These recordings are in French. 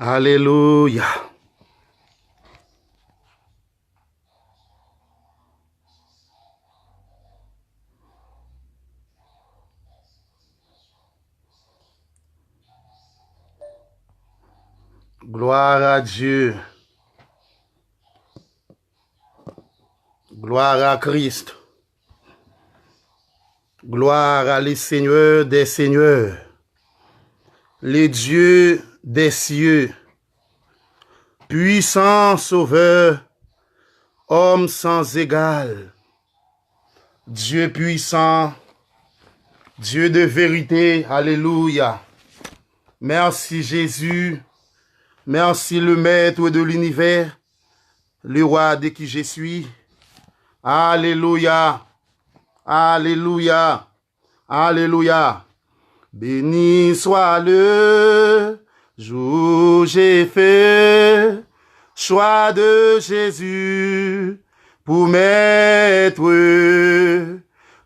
Alléluia. Gloire à Dieu. Gloire à Christ. Gloire à les seigneurs des seigneurs. Les dieux des cieux. Puissant sauveur, homme sans égal. Dieu puissant, Dieu de vérité. Alléluia. Merci Jésus. Merci le maître de l'univers, le roi de qui je suis. Alléluia. Alléluia. Alléluia. Béni soit le jour où j'ai fait choix de Jésus pour m'être.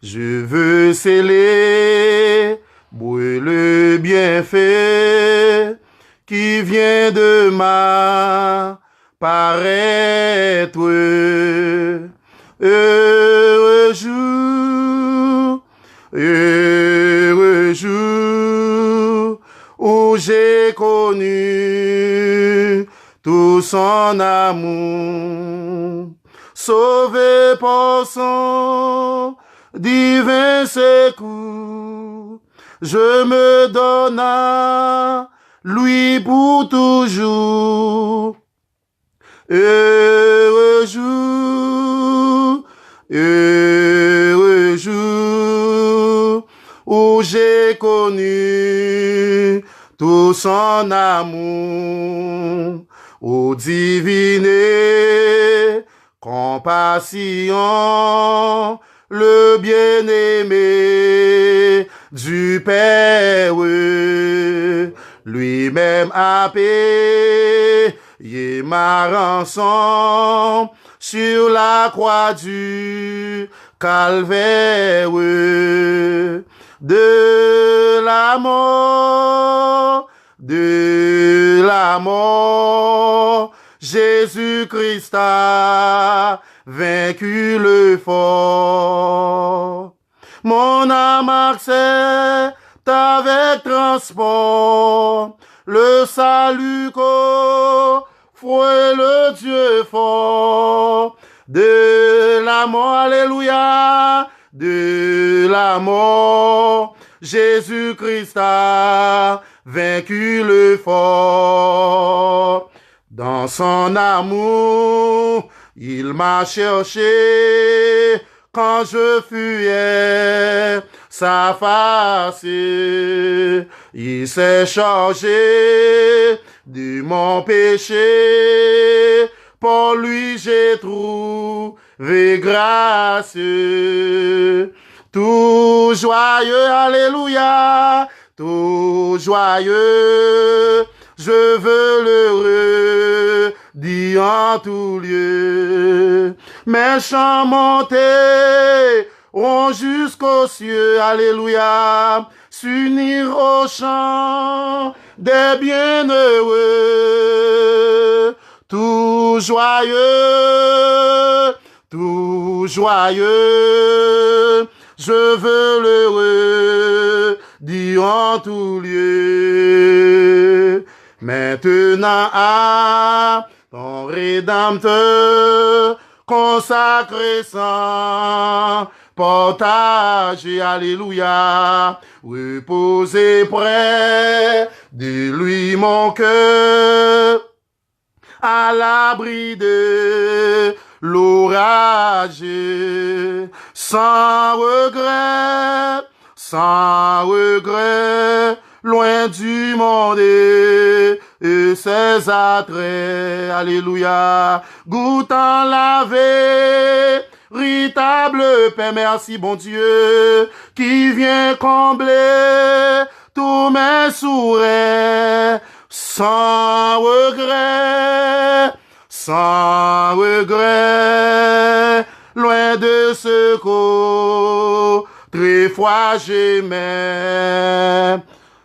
Je veux célébrer le bienfait qui vient de ma paraître. Heureux jour où j'ai connu tout son amour, sauvé par son divin secours, je me donne à lui pour toujours. Heureux jour où j'ai connu tout son amour, ô divine compassion, le bien-aimé du Père, lui-même a payé ma rançon sur la croix du calvaire. De la mort, Jésus-Christ a vaincu le fort. Mon âme accepte avec transport le salut qu'offre le Dieu fort. De la mort, alléluia, de la mort, Jésus-Christ a vaincu le fort. Dans son amour, il m'a cherché quand je fuyais sa face. Il s'est chargé de mon péché. Pour lui j'ai trouvé grâce. Tout joyeux, alléluia, tout joyeux, je veux l'heureux dire en tout lieu. Mes chants monteront jusqu'aux cieux, alléluia, s'unir au chant des bienheureux. Tout joyeux, je veux l'heureux dire en tout lieu. Maintenant à ton Rédempteur consacré sans partager, alléluia, reposer près de lui mon cœur, à l'abri de l'orage, sans regret, loin du monde et ses attraits, alléluia, goûtant la véritable paix, merci bon Dieu, qui vient combler tous mes souhaits, sans regret, loin de ce qu'autrefois j'aimais.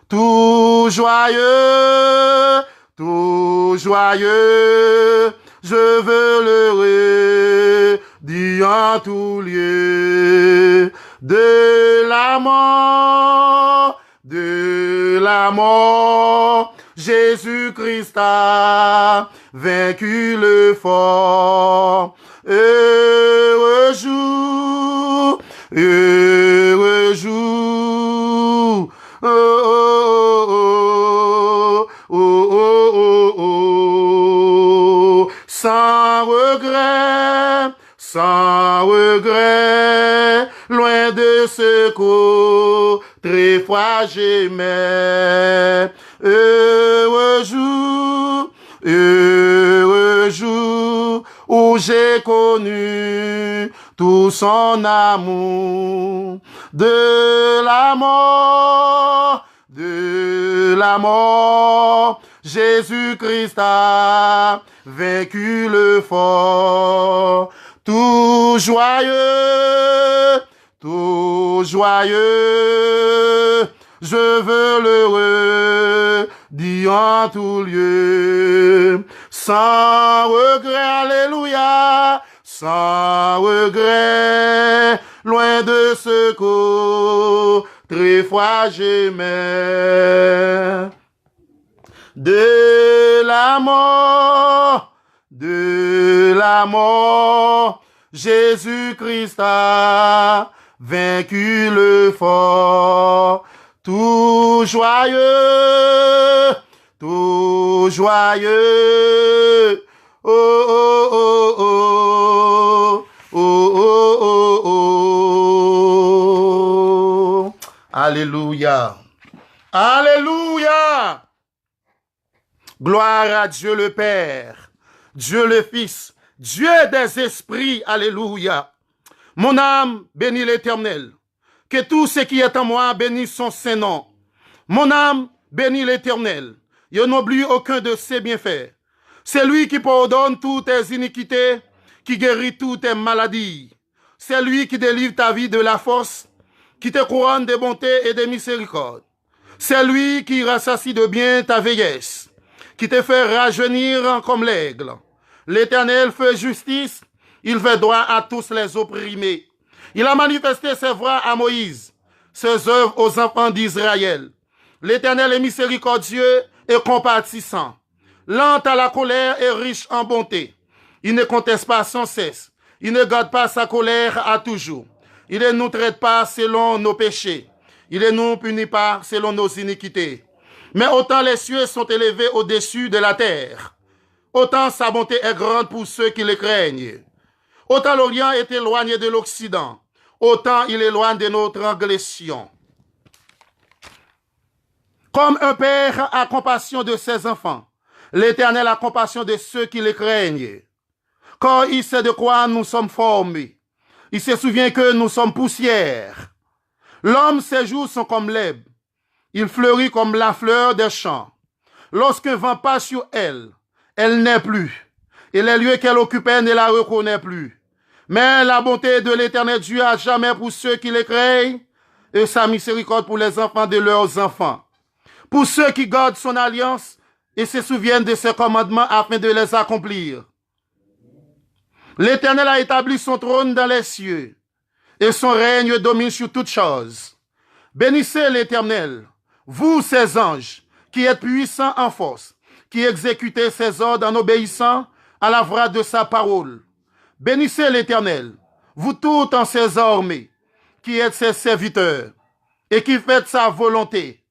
Tout joyeux, tout joyeux, je veux le redire en tout lieu. De la mort, Jésus-Christ a vaincu le fort. Heureux jour, heureux jour, oh, oh, oh, oh, oh, oh, oh. Sans regret, loin de ce qu'autrefois j'aimais. Heureux jour, où j'ai connu tout son amour. De la mort, Jésus-Christ a vaincu le fort. Tout joyeux, je veux le redire en tout lieu. Sans regret, alléluia, sans regret, loin de ce qu'autrefois j'aimais. De la mort, Jésus-Christ a vaincu le fort. Tout joyeux, oh, oh, oh, oh, oh, oh, oh, oh. Alléluia, alléluia. Gloire à Dieu le Père, Dieu le Fils, Dieu des esprits, alléluia. Mon âme bénit l'Éternel, que tout ce qui est en moi bénisse son Saint-Nom. Mon âme bénit l'Éternel, il n'oublie aucun de ses bienfaits. C'est lui qui pardonne toutes tes iniquités, qui guérit toutes tes maladies. C'est lui qui délivre ta vie de la force, qui te couronne de bonté et de miséricorde. C'est lui qui rassasie de bien ta vieillesse, qui te fait rajeunir comme l'aigle. L'Éternel fait justice, il fait droit à tous les opprimés. Il a manifesté ses voies à Moïse, ses œuvres aux enfants d'Israël. L'Éternel est miséricordieux et compatissant, lent à la colère et riche en bonté. Il ne conteste pas sans cesse, il ne garde pas sa colère à toujours. Il ne nous traite pas selon nos péchés, il ne nous punit pas selon nos iniquités. Mais autant les cieux sont élevés au-dessus de la terre, autant sa bonté est grande pour ceux qui le craignent. Autant l'Orient est éloigné de l'Occident, autant il éloigne de notre transgression. Comme un père a compassion de ses enfants, l'Éternel a compassion de ceux qui le craignent. Car il sait de quoi nous sommes formés. Il se souvient que nous sommes poussière. L'homme, ses jours sont comme l'herbe. Il fleurit comme la fleur des champs. Lorsqu'un vent passe sur elle, elle n'est plus. Et les lieux qu'elle occupait ne la reconnaît plus. Mais la bonté de l'Éternel Dieu à jamais pour ceux qui le craignent, et sa miséricorde pour les enfants de leurs enfants. Pour ceux qui gardent son alliance et se souviennent de ses commandements afin de les accomplir. L'Éternel a établi son trône dans les cieux, et son règne domine sur toutes choses. Bénissez l'Éternel, vous ses anges, qui êtes puissants en force, qui exécutez ses ordres en obéissant à la voix de sa parole. Bénissez l'Éternel, vous toutes en ses armées, qui êtes ses serviteurs, et qui faites sa volonté.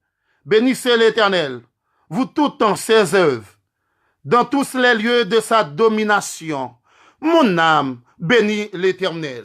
Bénissez l'Éternel, vous toutes en ses œuvres, dans tous les lieux de sa domination. Mon âme bénit l'Éternel.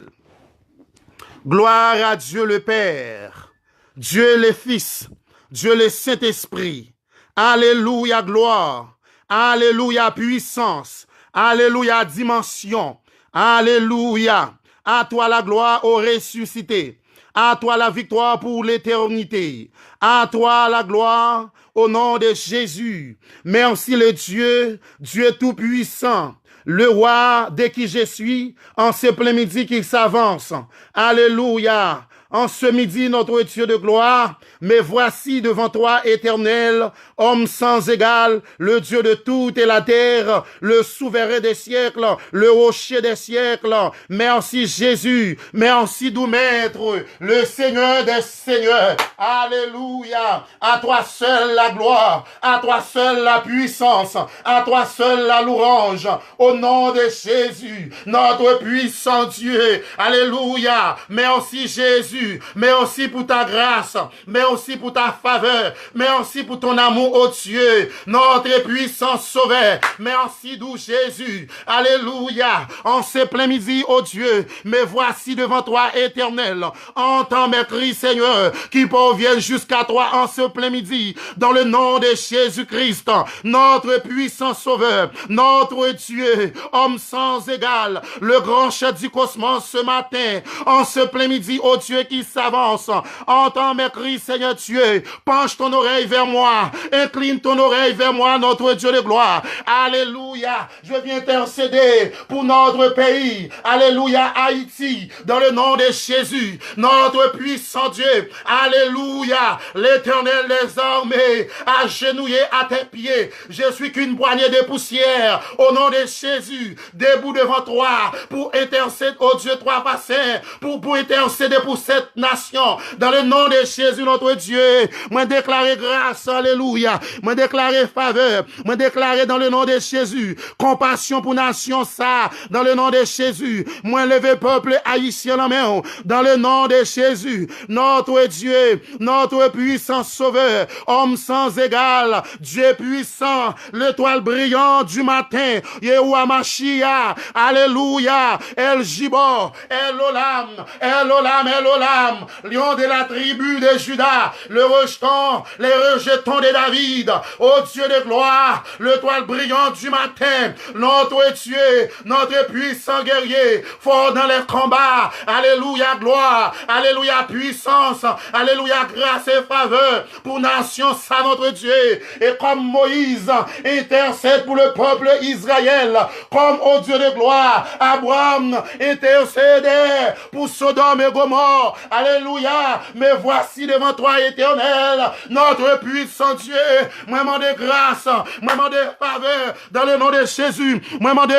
Gloire à Dieu le Père, Dieu le Fils, Dieu le Saint-Esprit. Alléluia, gloire. Alléluia, puissance. Alléluia, dimension. Alléluia. À toi la gloire au ressuscité. À toi la victoire pour l'éternité. À toi la gloire au nom de Jésus. Merci le Dieu, Dieu tout-puissant. Le roi de qui je suis, en ce plein midi qu'il s'avance. Alléluia. en ce midi, notre Dieu de gloire, mais voici devant toi, Éternel, homme sans égal, le Dieu de tout et la terre, le souverain des siècles, le rocher des siècles. Merci Jésus, merci doux Maître, le Seigneur des Seigneurs. Alléluia, à toi seul la gloire, à toi seul la puissance, à toi seul la louange, au nom de Jésus, notre puissant Dieu. Alléluia, merci Jésus, merci pour ta grâce, merci pour ta faveur, merci pour ton amour, oh Dieu, notre puissant sauveur. Merci doux Jésus, alléluia, en ce plein midi, oh Dieu, mais voici devant toi, Éternel, entends mes cris, Seigneur, qui parviennent jusqu'à toi en ce plein midi, dans le nom de Jésus-Christ, notre puissant sauveur, notre Dieu, homme sans égal, le grand chef du cosmos ce matin, en ce plein midi, oh Dieu qui s'avance, entends mes cris, Seigneur Dieu, penche ton oreille vers moi, incline ton oreille vers moi, notre Dieu de gloire, alléluia, je viens intercéder pour notre pays, alléluia, Haïti, dans le nom de Jésus, notre puissant Dieu, alléluia, l'Éternel des armées, agenouillé à tes pieds, je suis qu'une poignée de poussière, au nom de Jésus, debout devant toi, pour intercéder, oh Dieu, toi, saint, pour intercéder pour cette nation, dans le nom de Jésus, notre Dieu, moi déclarer grâce, alléluia, moi déclarer faveur, moi déclarer dans le nom de Jésus, compassion pour nation, ça, dans le nom de Jésus, moi lever peuple haïtien la main, dans le nom de Jésus, notre Dieu, notre puissant sauveur, homme sans égal, Dieu puissant, l'étoile brillante du matin, Yehoua Mashiach, alléluia, El Gibor, El Olam, El Olam, El Olam, lion de la tribu de Juda, le rejeton, les rejetons de David, ô Dieu de gloire, l'étoile brillante du matin, notre Dieu, notre puissant guerrier, fort dans les combats, alléluia, gloire, alléluia, puissance, alléluia, grâce et faveur, pour nation, ça, notre Dieu, et comme Moïse intercède pour le peuple Israël, comme, ô Dieu de gloire, Abraham intercédait pour Sodome et Gomorrhe, alléluia, mais voici devant toi, Éternel, notre puissant Dieu, moi demande grâce, moi demande faveur, dans le nom de Jésus, moi demande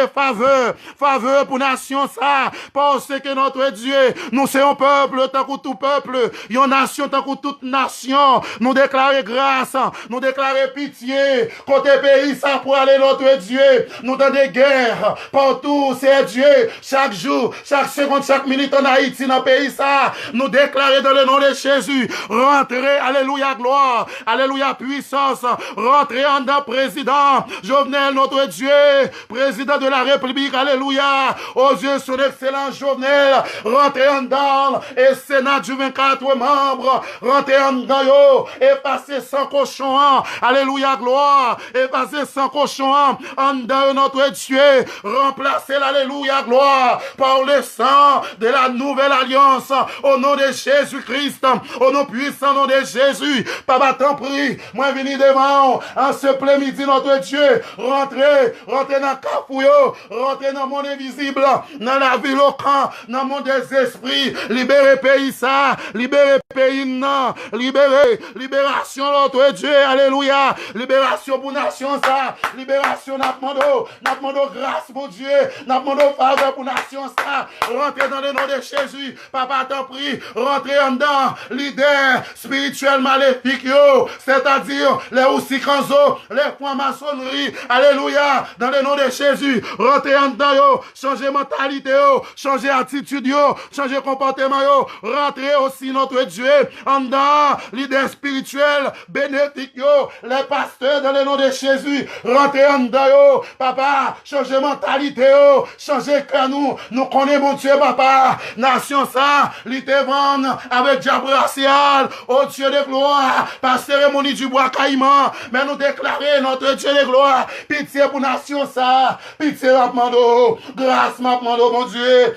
faveur pour nation ça, parce que notre Dieu, nous sommes un peuple, tant que tout peuple, une nation, tant que toute nation, nous déclarer grâce, nous déclarer pitié, côté pays, ça pour aller notre Dieu, nous dans des guerres, partout, c'est Dieu, chaque jour, chaque seconde, chaque minute en Haïti, dans le pays, ça, nous déclarer dans le nom de Jésus, rentrer, alléluia, gloire, alléluia, puissance, rentrer en dedans, président, Jovenel, notre Dieu, président de la République, alléluia, aux yeux son excellent Jovenel, rentrer en dedans, et Sénat du 24 membres, rentrer en dedans, yo, et passer sans cochon, alléluia, gloire, et passer sans cochon, en dedans, notre Dieu, remplacer l'alléluia, gloire, par le sang de la nouvelle alliance, au nom de Jésus-Christ, au nom puissant nom de Jésus, Papa, t'en prie, moi venir devant, en ce plein midi, notre Dieu, rentrer dans le cafouillot, rentrer dans le monde invisible, dans la ville au camp, dans le monde des esprits, libérer pays ça, libérer pays non, libération notre Dieu, alléluia, libération pour nation ça, libération n'a demandé grâce pour Dieu, n'a demandé faveur pour nation ça, rentrer dans le nom de Jésus, Papa t'en prie, rentrer en dedans, leader spirituel maléfique yo, c'est-à-dire les ousikanzo, les francs-maçonnerie, alléluia, dans le nom de Jésus, rentrer en dedans yo, changer mentalité yo, changer attitude yo, changer comportement yo, rentrer aussi notre Dieu, en dedans, leader spirituel, bénéfique yo, les pasteurs dans le nom de Jésus, rentrer en dedans yo, papa, changer mentalité yo, changer que nous connaissons mon Dieu, papa, nation ça, vendre avec diable racial, oh Dieu de gloire, par cérémonie du bois caïman, mais nous déclarer notre Dieu de gloire, pitié pour nation ça, pitié m'apmando, grâce m'apmando, mon Dieu,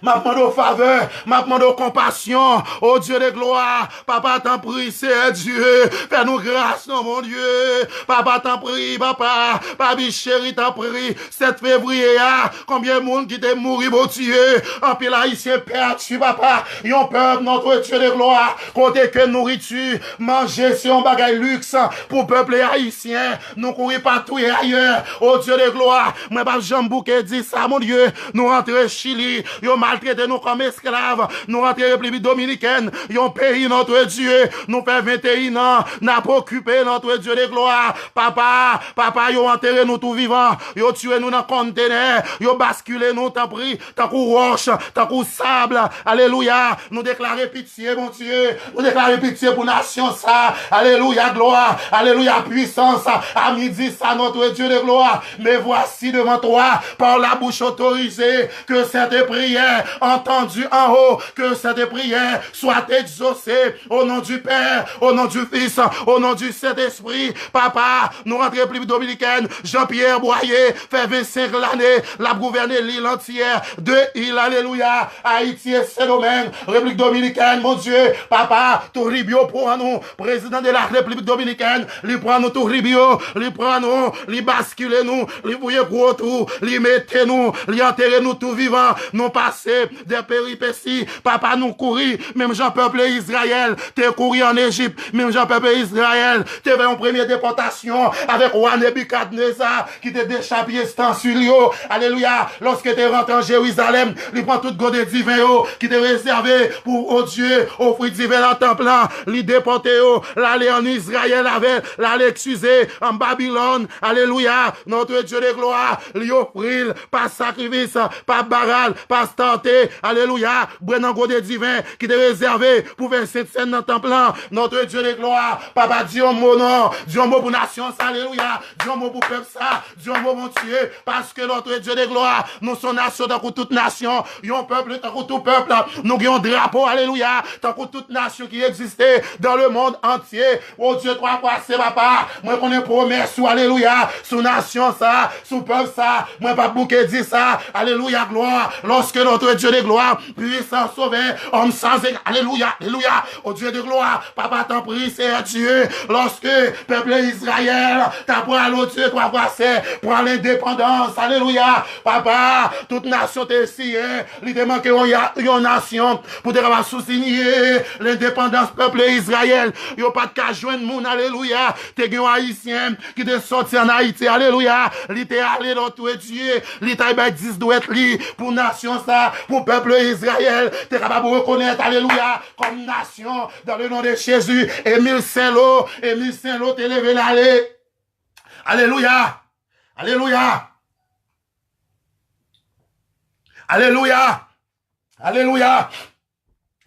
m'a demandé faveur, m'a demandé compassion, oh Dieu de gloire, papa t'en prie, c'est Dieu, fais-nous grâce, non mon Dieu, papa t'en prie, papa, papi chéri t'en prie, 7 février, combien de monde qui t'est mouru, mon Dieu, en pile haïtien perdu, papa, yon peuple, notre Dieu de gloire, côté que nourriture, manger, c'est un bagage luxe, pour peuple haïtien, nous courir partout et ailleurs, oh Dieu de gloire, moi, pas Jean Bouquet dit ça, mon Dieu, nous rentrons Chili, yon maltraité nous comme esclaves, nous rentrons République Dominicaine, yon pays notre Dieu, nous fait 21 ans, n'a pas occupé notre Dieu de gloire, papa, yon enterré nous tout vivant, yon tué nous dans conteneur, yon basculé nous, t'en prie, tant qu'on roche, tant qu'on sable, alléluia, nous déclarer pitié, mon Dieu, nous déclarer pitié pour nation ça, alléluia, gloire, alléluia, puissance, à midi ça, notre Dieu de gloire, mais voici devant toi, par la bouche autorisée, que cette prière entendue en haut, que cette prière soit exaucée au nom du Père, au nom du Fils, au nom du Saint-Esprit. Papa, nous rentrons République Dominicaine, Jean-Pierre Boyer, fait 25 l'année, l'a gouverné l'île entière, de île, alléluia, Haïti et Saint-Domingue, République Dominicaine, mon Dieu, papa, tout ribio pour nous, président de la République Dominicaine, lui prend nous tout ribio, lui prend nous, lui bascule nous, lui bouille gros tout, lui mettez nous, lui enterrez nous tout vivant, nous passer des péripéties, papa nous courir, même Jean-Peuple Israël, t'es couru en Égypte, même Jean-Peuple Israël, t'es fait une première déportation avec roi Nebuchadnezzar, qui t'est déchappé stand sur lui, alléluia, lorsque t'es rentré en Jérusalem, il prend toute godé divin, qui t'est réservé pour, oh Dieu, offrir divin dans le temple, lui déporter, l'aller en Israël avec, l'aller excuser en Babylone, alléluia, notre Dieu de gloire, lui offrir, par sacrifice, par baral, par stanté, alléluia, Brennan godé divin, qui t'est réservé pour faire cette scène dans le temple, notre Dieu de gloire, papa, dis un mot non, dis un mot pour nation, alléluia, dis un mot pour peuple ça, dis un mot mon Dieu, parce que notre Dieu de gloire, nous sommes nation tant que toute nation, yon peuple tant que tout peuple, nous avons drapeau, alléluia, tant que toute nation qui existait dans le monde entier, oh Dieu, toi, c'est papa, moi qu'on est promesse, alléluia, sous nation ça, sous peuple ça, moi pas bouquet dit ça, alléluia, gloire, lorsque notre Dieu de gloire, puissant sauveur, homme sans égal, alléluia, alléluia, oh Dieu de gloire, papa t'en prie, c'est Dieu, lorsque peuple Israël, t'as pour aller, Dieu, toi, c'est pour l'indépendance, alléluia, papa, toute nation t'es ici, l'idée manque une nation, pour te avoir sous-signer l'indépendance peuple Israël, y'a pas de cas joindre moun, alléluia, t'es un haïtien, qui t'est sorti en Haïti, alléluia, l'idée allé dans tout Dieu, l'idée 10 doit être li, pour nation ça, pour peuple Israël, t'es capable de reconnaître, alléluia, comme nation, dans le nom de Jésus, Émile Saint-Lô, t'es levé l'aller, alléluia, alléluia, alléluia, alléluia,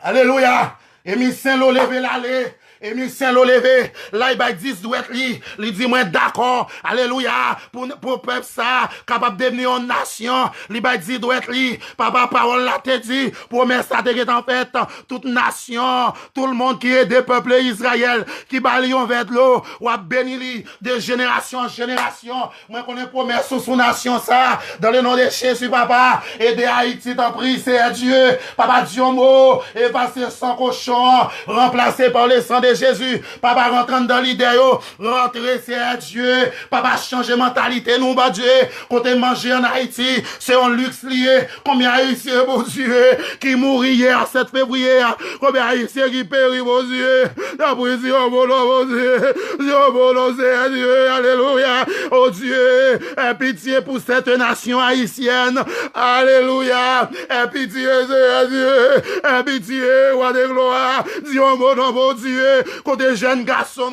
alléluia, Émile Saint-Lô, levé l'aller, Émile Saint-Lô levé, là, il va 10 doit être li, il dit, moi, d'accord, alléluia, pour peuple ça, capable de devenir une nation, il va 10 doit être li, papa, parole là, te dit, promesse ça, te en fait, toute nation, tout le monde qui est des peuples Israël, qui balayon vers l'eau, ou a béni li, de génération en génération, moi, qu'on est promesse sur son nation ça, dans le nom de Jésus, papa, et de Haïti, t'en prie, c'est Dieu, papa, Dieu mot, effacer sans cochon, remplacé par le sang de Jésus, papa rentrant dans l'idée, rentrer c'est Dieu, papa changer mentalité, nous, bah Dieu, côté manger en Haïti, c'est un luxe lié, combien haïtiens, mon Dieu, qui mourit hier, 7 février, combien haïtiens qui périt, mon Dieu, la prison, mon Dieu, mon c'est Dieu, alléluia, oh Dieu, aie pitié pour cette nation haïtienne, alléluia, aie pitié, c'est Dieu, aie pitié, roi de gloire, Dieu, mon Dieu, côté jeunes garçons,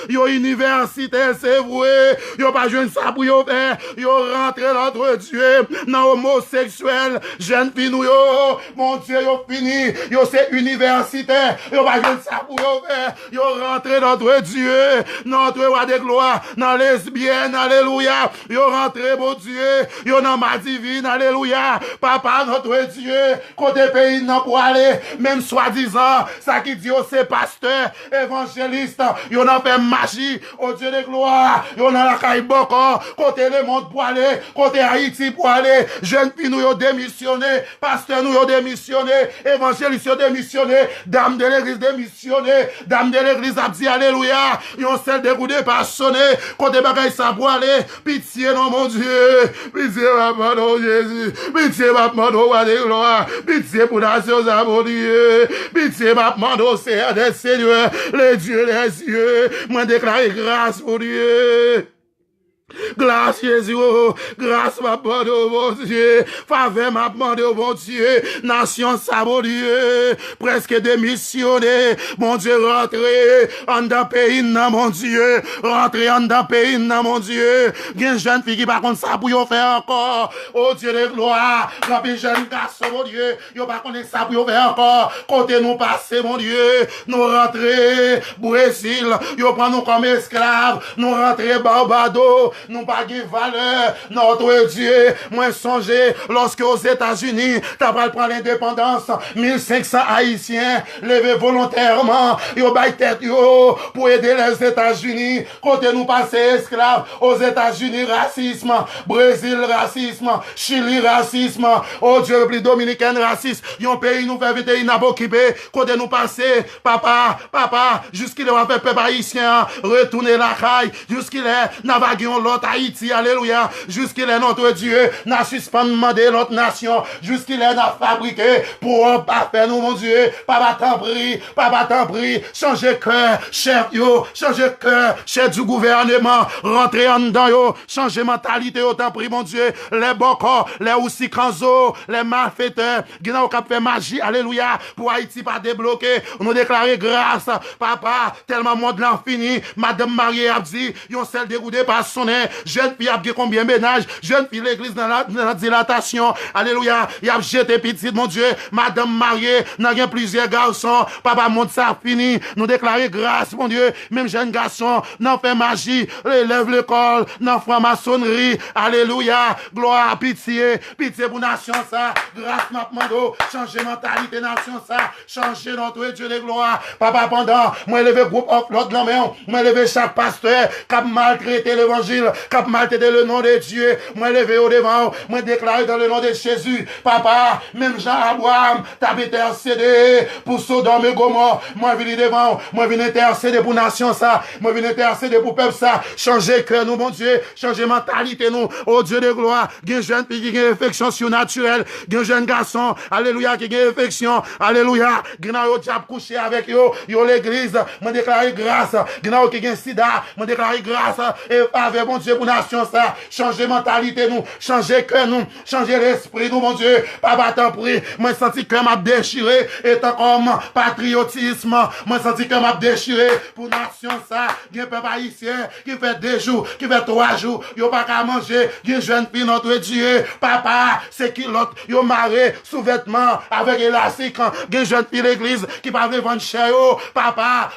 yo université, c'est vrai, yo pas jeune ça pour yo faire, yo rentré notre Dieu, dans homosexuel, jeune fille yo, mon Dieu, yo fini, yo c'est université, yo pas jeune ça pour yo faire, yo rentré notre Dieu, notre roi de gloire, dans lesbienne, alléluia, yo rentré, mon Dieu, yo dans ma divine, alléluia, papa, notre Dieu, côté pays, non pour aller, même soi-disant, ça qui dit, c'est pasteur, évangéliste, yo n'a fait magie, oh Dieu de gloire, yo n'a la caille boko, côté le monde pour aller, côté Haïti pour aller, jeunes filles nous yo démissionné, pasteur nous yo démissionné, évangéliste yo démissionné, dame de l'église démissionné, dame de l'église a dit alléluia, yon seul dégoûté par sonner, côté bagaille ça pour aller, pitié non mon Dieu, pitié maman non Jésus, pitié maman non roi de gloire, pitié pour nation à mon Dieu, pitié maman non Seigneur des seigneurs, les dieux des cieux, moi déclare grâce pour Dieu. Grâce Jésus, oh, grâce m'a demandé au bon Dieu, faveur m'a demandé au bon Dieu, nation ça mon Dieu, presque démissionné, mon Dieu rentrez en dans pays non mon Dieu, rentrez en dans pays non mon Dieu, gen jeune fille qui par contre ça pour yo faire encore, oh Dieu de gloire, grand jeune garçon mon Dieu, yo pas connaître ça pour yo faire encore, côté nous passer mon Dieu, nous rentrer Brésil, yo prend nous comme esclaves, nous rentrer Barbados, nous pas de valeur, notre Dieu. Moi, songez, lorsque aux États-Unis, t'as pas prendre l'indépendance, 1500 Haïtiens, levés volontairement, yo bay tête yo, pour aider les États-Unis, côté nous passer esclaves, aux États-Unis, racisme, Brésil, racisme, Chili, racisme, oh Dieu, République Dominicaine, racisme, yon pays nous fait vite inaboquipé, côté nous passer, papa, jusqu'il va faire peuple haïtien, retourner la caille, jusqu'il est, naviguons l'autre Haïti, alléluia, jusqu'il est notre Dieu, n'a suspendu demander l'autre nation, jusqu'il est n'a fabriqué pour pas faire nous, mon Dieu, papa t'en prie, changez cœur, chef yo, changez cœur, chef du gouvernement, rentrez en dedans yo, changez mentalité, yo t'en prie, mon Dieu, les bocos, les aussi kanzo, les malfaiteurs, qui n'ont qu'à faire magie, alléluia, pour Haïti pas débloquer, nous déclarer grâce, papa, tellement monde l'en fini, madame Marie a dit, yon celle dégoûtée par son nez, jeune fille a combien de ménages, jeune fille l'église dans la dilatation, alléluia, il a jeté petit, mon Dieu, madame mariée, n'a rien plusieurs garçons, papa monte ça fini, nous déclarer grâce, mon Dieu, même jeune garçon, n'en fait magie, élève l'école, n'en franc-maçonnerie, alléluia, gloire, pitié pour nation ça, grâce ma mando, changer mentalité nation ça, changer notre Dieu de gloire, papa pendant, moi lever groupe of l'autre la main, moi lever chaque pasteur, qui a maltraité l'évangile, qui a maltraité le nom de Dieu, moi lever au devant, moi déclarer dans le nom de Jésus, papa, même Jean Abraham, t'as intercédé pour Sodome et Gomorrhe, moi venu devant, moi venu intercéder pour nation ça, moi venu intercéder pour peuple ça, changer cœur nous, mon Dieu, changer mentalité nous, oh Dieu de gloire, gen jeune fille qui a une infection surnaturelle, gen jeune garçon, alléluia, qui a une infection, alléluia, gen yo diable couché avec yo l'église, moi déclarer grâce, gen qui a sida, moi déclarer grâce, et faveur, mon Dieu, pour nation ça, changer mentalité nous, changer cœur nous, changer l'esprit nous, mon Dieu, papa t'en prie, moi senti que m'a déchiré, étant comme patriotisme, moi senti que m'a déchiré, pour nation ça, gen peuple haïtien, qui fait 2 jours, qui fait 3 jours, yo pas qu'à manger, gen jeune fille notre Dieu, papa, c'est qui l'autre, yo maré, sous-vêtements, avec élastique, gen jeune fille l'église, qui pas vendre cher, papa,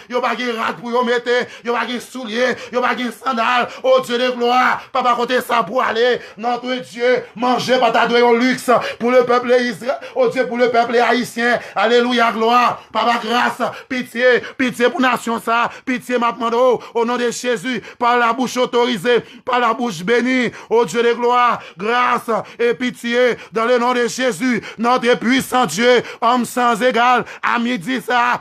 yo pas gen rat pour yo mettre, yo pas gen soulier, yo pas gen sandales, oh Dieu de gloire, papa côté ça pour aller, notre Dieu, manger pas ta au luxe, pour le peuple Israël, oh Dieu, pour le peuple haïtien, alléluia, gloire, papa grâce, pitié pour nation ça, pitié ma demande, au nom de Jésus, par la bouche autorisée, par la bouche bénie, oh Dieu de gloire, grâce et pitié, dans le nom de Jésus, notre puissant Dieu, homme sans égal, à midi ça,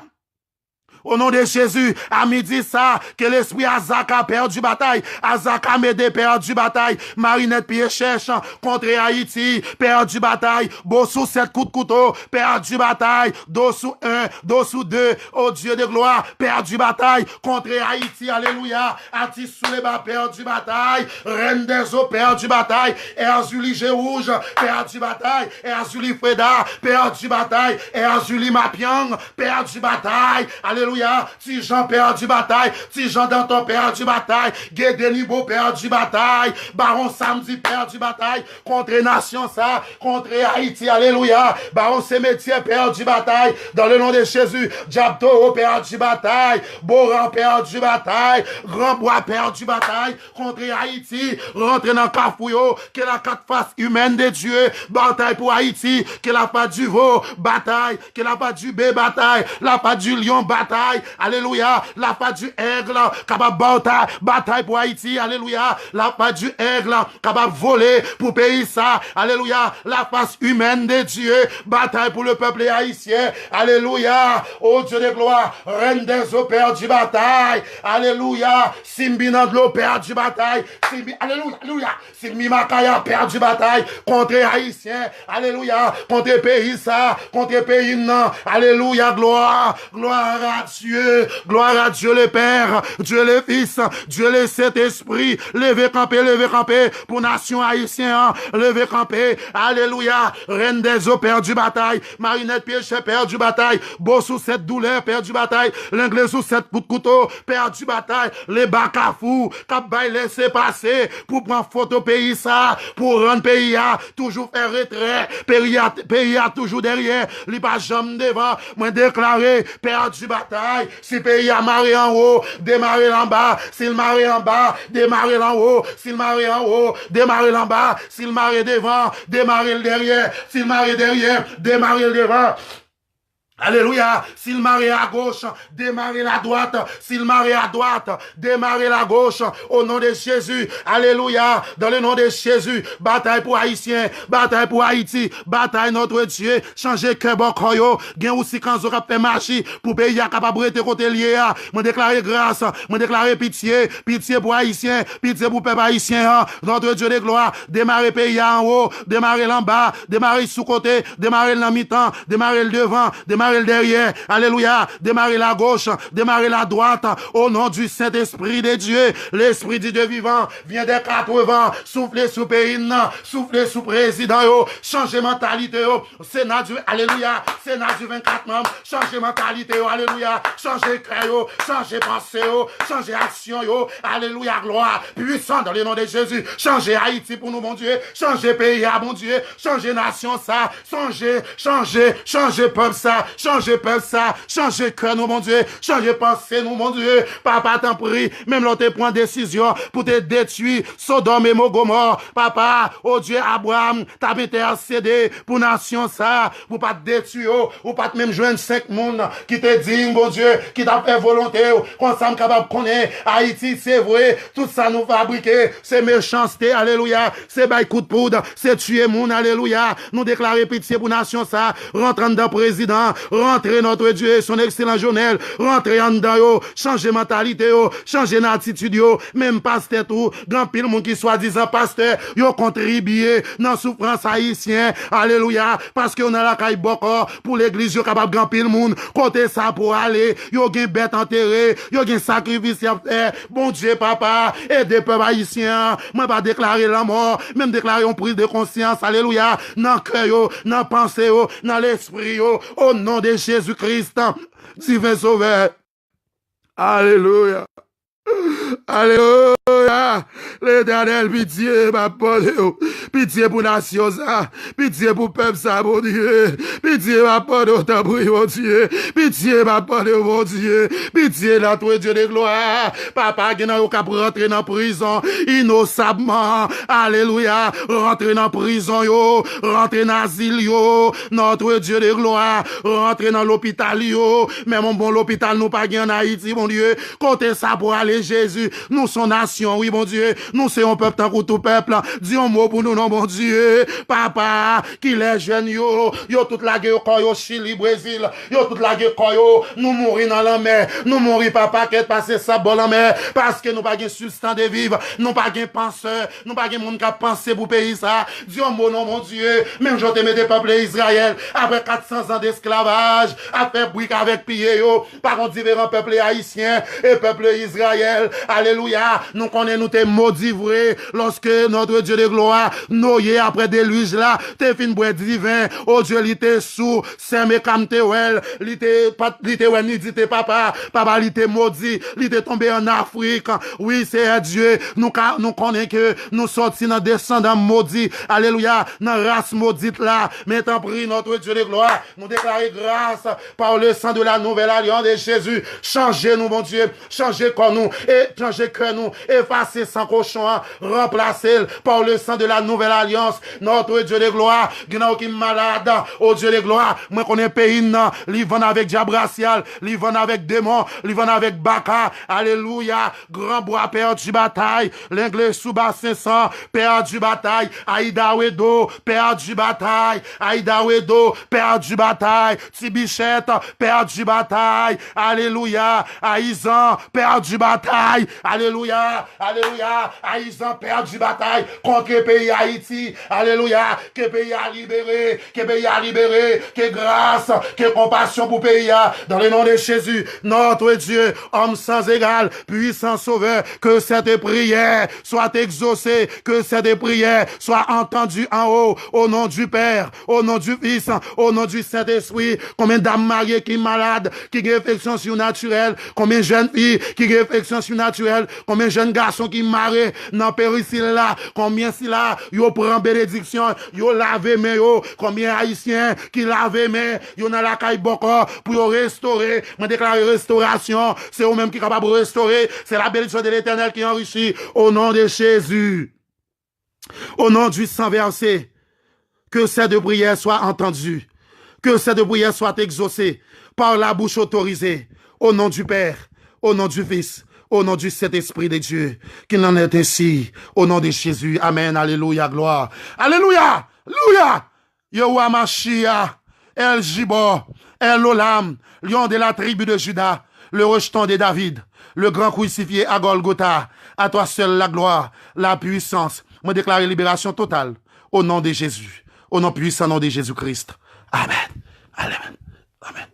au nom de Jésus, à midi ça, que l'esprit Azak a perdu bataille, Azak a m'aidé perdu bataille, Marinette pied cherche contre Haïti, perdu bataille, Bossou 7 coups de couteau, perdu bataille, Dossou 1, Dossou 2, oh Dieu de gloire, perdu bataille, contre Haïti, alléluia, Atis Souleba, perdu bataille, Reine des eaux, perdu bataille, Erzuli Rouge, perdu bataille, Erzuli Freda, perdu bataille, Erzuli Mapiang, perdu bataille, alléluia, si Jean perdu bataille, si Jean Danton perdu bataille, Guédenibo perdu bataille, Baron Samedi perdu bataille, contre nation ça, contre Haïti, alléluia, Baron Sémétier perdu bataille, dans le nom de Jésus, Diabto perdu bataille, Boran perdu bataille, Grand Bois perdu bataille, contre Haïti, rentre dans Kafouyo, que la 4 faces humaine de Dieu, bataille pour Haïti, que la pas du veau, bataille, que la pas du bé, bataille, la pas du lion, bataille, bataille, alléluia, la face du aigle, capable bataille pour Haïti, alléluia, la face du aigle, capable voler pour pays ça, alléluia, la face humaine de Dieu, bataille pour le peuple haïtien, alléluia, oh Dieu de gloire, reine des eaux, père du bataille, alléluia, Simbi dans de l'eau, père du bataille, Simbi, alléluia, alléluia, Simbi Makaya, père du bataille, contre haïtien, alléluia, contre pays ça, contre pays non, alléluia, gloire, gloire à Dieu le Père, Dieu le Fils, Dieu le Saint-Esprit, levez camper pour nation haïtienne, levez camper, alléluia, reine des eaux, père du bataille, Marinette Piéché, père du bataille, beau sous cette douleur, père du bataille, l'anglais sous cette coup de couteau, père du bataille, les bacafous, cap bail laisser passer, pour prendre photo pays ça, pour rendre pays à, toujours faire retrait, pays à toujours derrière, li pas jamais devant, moi déclaré, père du bataille, si pays a maré en haut, démarrer en bas, s'il maré en bas, démarrer en haut, s'il maré en haut, démarrer en bas, s'il maré devant, démarrer le derrière, s'il maré derrière, démarrer le devant. Alléluia, s'il marie à gauche, démarrez la droite, s'il marie à droite, démarrez la gauche, au nom de Jésus, alléluia, dans le nom de Jésus, bataille pour Haïtiens, bataille pour Haïti, bataille notre Dieu, changer cœur bokoyo, gen aussi quand vous fait marcher, pour pays à capable de côté lié, me déclarer grâce, me déclarer pitié, pitié pour Haïtiens, pitié pour peuple haïtien, notre Dieu de gloire, démarrer pays en haut, démarrer en bas, démarrer sous côté, démarrer dans mi-temps, démarrer le devant, démarrer le derrière, alléluia, démarrer la gauche, démarrer la droite, au nom du Saint-Esprit de Dieu, l'Esprit du Dieu vivant, vient des 80, souffler sous pays, souffler sous président, changer mentalité, Sénat du, alléluia, Sénat du 24 membres, changer mentalité, alléluia, changer cœur, changer pensée, changer action, alléluia, gloire, puissant dans le nom de Jésus, changer Haïti pour nous, mon Dieu, changer pays, mon Dieu, changer nation, ça, changer peuple, ça, changer peuple ça, changer cœur nous mon Dieu, changer pensée nous mon Dieu, papa t'en prie, même l'on te prend décision pour te détruire Sodome et Gomorrhe, papa, oh Dieu Abraham, t'as intercédé pour nation ça, pour pas te détruire, ou pas te même joindre 5 monde qui te dit, mon Dieu, qui t'a fait volonté, qu'on s'en capable de connaître, Haïti c'est vrai, tout ça nous fabriquer, c'est méchanceté, alléluia, c'est bail coup de poudre, c'est tuer monde, alléluia, nous déclarer pitié pour nation ça, rentrant dans président, rentrer notre Dieu, son excellent journal, rentrer en dedans, changer mentalité, changer l'attitude, même pasteur tout, grand pile monde qui soit disant pasteur, yo contribué dans souffrance haïtien, alléluia, parce qu'on a la caille boko pour l'église, yo capable grand pile monde, côté ça pour aller, yo gen bête enterré, yo gen sacrifice à faire, bon Dieu papa, aidez peuple haïtien, moi pas déclarer la mort, même déclarer une prise de conscience, alléluia, dans cœur, dans pensée, dans l'esprit, au nom de Jésus-Christ, divin sauveur. Alléluia. Alléluia. L'Éternel, pitié, ma bonne. Pitié pour nation, ça. Pitié pour peuple, ça, mon Dieu. Pitié, ma bonne, t'en prie, mon Dieu. Pitié, ma bonne, mon Dieu. Pitié, notre Dieu de gloire. Papa, qui n'a pas rentrer dans prison, innocemment. Alléluia. Rentrer dans prison, yo. Rentrer dans asile, yo. Notre Dieu de gloire. Rentrer dans l'hôpital, yo. Mais mon bon, l'hôpital, nous pas en Haïti, mon Dieu. Comptez ça pour aller Jésus, nous sommes nation, oui, mon Dieu, nous sommes peuple tant que tout peuple, dis un mot pour nous, non, mon Dieu, papa, qui les jeunes, yo toute la guerre, yo Chili, Brésil, yo toute la guerre, yo, nous mourir dans la mer, nous mourir, papa, qu'est passer ça, bon la mer, parce que nous pas de substance de vivre, nous pas de penseur, nous pas de monde qui a pensé pour pays ça, dis un mot, non, mon Dieu, même je te mets des peuples Israël, après 400 ans d'esclavage, après brique avec pied, yo, par contre, différents peuples haïtiens et peuples Israël, alléluia, nous connaissons nous t'es maudit vrai, lorsque notre Dieu de gloire, noyé après déluge là, t'es fin boire divin, oh Dieu, l'ité sous, c'est mes camtewel, l'ité ouais, ni dit papa, l'ité maudit, l'ité tombé en Afrique, oui, c'est Dieu, nous connaissons que nous sortis dans descendants maudits, alléluia, dans race maudite là, mais t'en prie, notre Dieu de gloire, nous déclarer grâce par le sang de la nouvelle alliance de Jésus, changez nous, mon Dieu, changez comme nous, et changez que nous, passé sans cochon, remplacé par le sang de la nouvelle alliance. Notre Dieu de gloire, gna qui malade, oh Dieu de gloire, moi connais pays nan, li vend avec diable racial, li vend avec démon, li vend avec baka, alléluia, grand bois perdu bataille, l'anglais sous bas 500, perdu bataille, Aïda Wedo, perdu bataille, Aïda Wedo, perdu bataille, Tibichette, perdu bataille, alléluia, Aïzan, perdu bataille, alléluia, alléluia, Aïzan, perdu bataille, contre le pays Haïti, alléluia, que pays a libéré, que grâce, que compassion pour pays, dans le nom de Jésus, notre Dieu, homme sans égal, puissant sauveur, que cette prière soit exaucée, que cette prière soit entendue en haut, au nom du Père, au nom du Fils, au nom du Saint-Esprit. Combien d'âmes mariées qui malades, qui ont infection surnaturelle, combien de jeunes filles qui ont infection surnaturelle, combien de jeunes garçons qui marrent dans péricile là, combien si là, yo prend bénédiction, yo lave main yo, combien haïtiens qui lave main, yo dans la caille boko pour yo restaurer, moi déclare restauration, c'est eux-mêmes qui sont capables de restaurer, c'est la bénédiction de l'Éternel qui enrichit au nom de Jésus. Au nom du sang versé, que cette prière soit entendue, que cette prière soit exaucée par la bouche autorisée, au nom du Père, au nom du Fils, au nom du Saint-Esprit de Dieu, qu'il en est ainsi, au nom de Jésus. Amen, alléluia, gloire. Alléluia, alléluia. Yowa Mashiach, El Gibor, El Olam, lion de la tribu de Juda, le rejeton de David, le grand crucifié à Golgotha, à toi seul la gloire, la puissance. Moi déclare libération totale, au nom de Jésus, au nom puissant nom de Jésus-Christ. Amen, amen, amen.